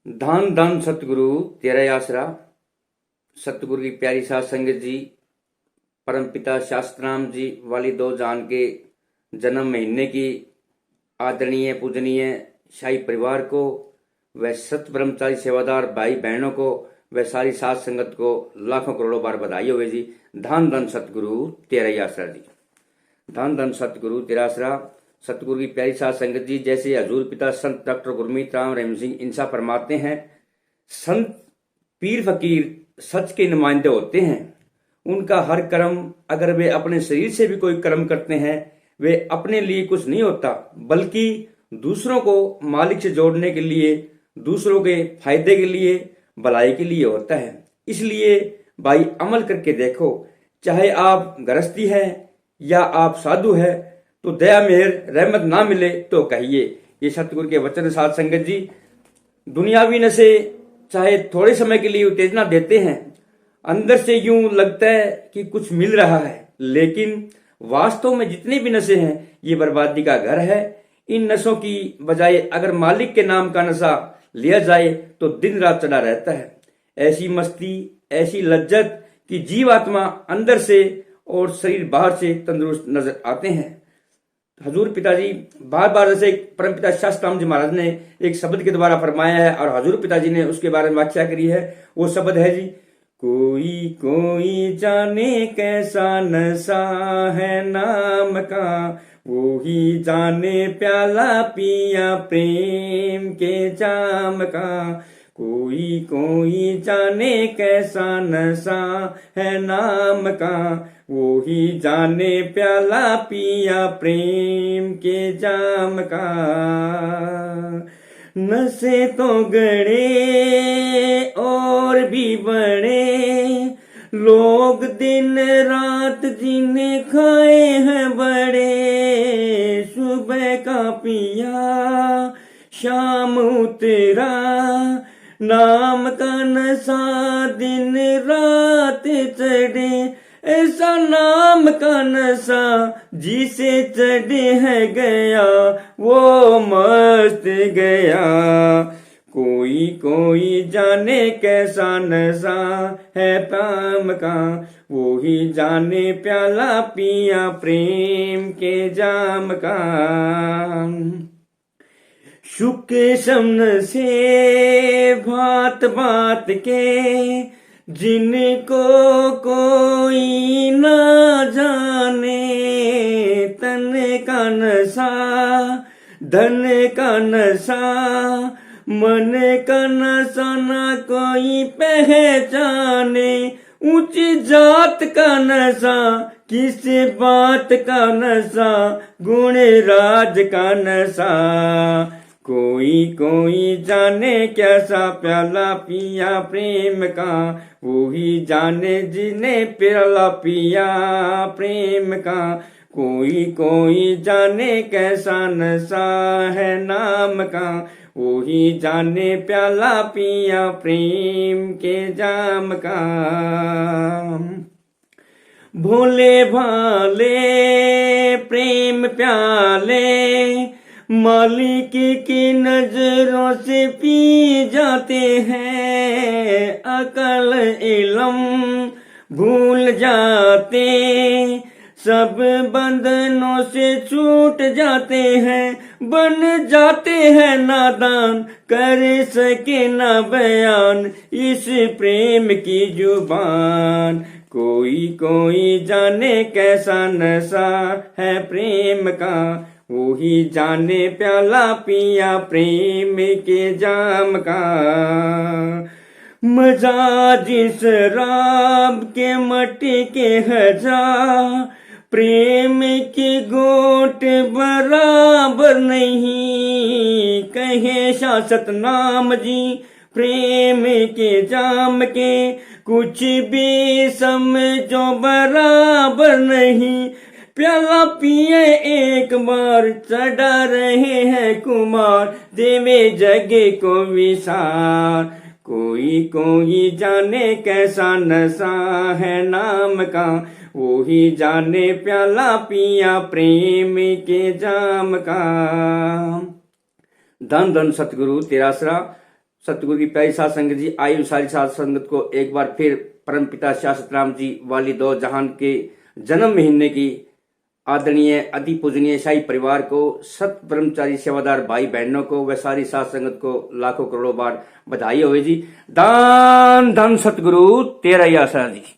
धन धन सतगुरु तेरा ही आसरा। सतगुरु की प्यारी साध संगत जी, परमपिता शास्त्राम जी वाली दो जान के जन्म महीने की आदरणीय पूजनीय शाही परिवार को, व सत ब्रह्मचारी सेवादार भाई बहनों को, व सारी साध संगत को लाखों करोड़ों बार बधाई होवे जी। धन धन सतगुरु तेरा ही आसरा जी। धन धन सतगुरु तेरा आसरा। सतगुरु की प्यारी साध संगत जी, जैसे हजूर पिता संत डॉक्टर गुरमीत राम रहीम सिंह इंसा फरमाते हैं, संत पीर फकीर सच के नुमाइंदे होते हैं। उनका हर कर्म, अगर वे अपने शरीर से भी कोई कर्म करते हैं, वे अपने लिए कुछ नहीं होता, बल्कि दूसरों को मालिक से जोड़ने के लिए, दूसरों के फायदे के लिए, भलाई के लिए होता है। इसलिए भाई अमल करके देखो, चाहे आप गृहस्थी है या आप साधु है, तो दया मेहर रहमत ना मिले तो कहिए। ये सतगुरु के वचन साध संगत जी। दुनियावी नशे चाहे थोड़े समय के लिए उत्तेजना देते हैं, अंदर से यूं लगता है कि कुछ मिल रहा है, लेकिन वास्तव में जितने भी नशे हैं ये बर्बादी का घर है। इन नशों की बजाय अगर मालिक के नाम का नशा लिया जाए तो दिन रात चढ़ा रहता है। ऐसी मस्ती, ऐसी लज्जत कि जीवात्मा अंदर से और शरीर बाहर से तंदुरुस्त नजर आते हैं। हजूर पिताजी बार बार, जैसे परमपिता शास्त्राम जी महाराज ने एक शब्द के द्वारा फरमाया है और हजूर पिताजी ने उसके बारे में व्याख्या करी है। वो शब्द है जी, कोई कोई जाने कैसा नशा है नाम का, वो ही जाने प्याला पिया प्रेम के जाम का। कोई कोई जाने कैसा नशा है नाम का, वो ही जाने प्याला पिया प्रेम के जाम का। नशे तो गड़े और भी बड़े, लोग दिन रात जिन्हें खाए हैं बड़े। सुबह का पिया शाम उतरा, नाम का नशा दिन रात चढ़े। ऐसा नाम का नशा जिसे चढ़े है गया, वो मस्त गया। कोई कोई जाने कैसा नशा है प्रेम का, वो ही जाने प्याला पिया प्रेम के जाम का। शुक शमन से भात बात के, जिनको कोई ना जाने। तन का नशा, धन का नशा, मन का नशा ना कोई पहचाने। ऊंची जात का नशा, किस बात का नशा, गुण राज का नशा। कोई कोई जाने कैसा प्याला पिया प्रेम का, वो ही जाने जिन्हें प्याला पिया प्रेम का। कोई कोई जाने कैसा नशा है नाम का, वो ही जाने प्याला पिया प्रेम के जाम का। भोले भाले प्रेम प्याले, मालिक की नजरों से पी जाते हैं। अकल इल्म भूल जाते, सब बंधनों से छूट जाते हैं। बन जाते हैं नादान, कर सके ना बयान इस प्रेम की जुबान। कोई कोई जाने कैसा नशा है प्रेम का, वो ही जाने प्याला पिया प्रेम के जाम का। मजा जिस राब के मटी के हजार, प्रेम की गोट बराबर नहीं। कहे शासत नाम जी प्रेम के जाम के, कुछ भी समझो बराबर नहीं। प्याला पिए एक बार, चढ़ा रहे हैं कुमार, देवे जगे को विसार। कोई कोई जाने कैसा नशा है नाम का, वो ही जाने प्याला पिया प्रेम के जाम का। धन धन सतगुरु तेरा आसरा। सतगुरु की प्यारी साध संगत जी, आयु सारी साध संगत को एक बार फिर परमपिता शास्त्राम जी वाली दो जहान के जन्म महीने की आदरणीय अति पूजनीय शाही परिवार को, सत ब्रह्मचारी सेवादार भाई बहनों को व सारी साध संगत को लाखों करोड़ों बार बधाई होवे जी। दान धन सतगुरु तेरा ही आसरा जी।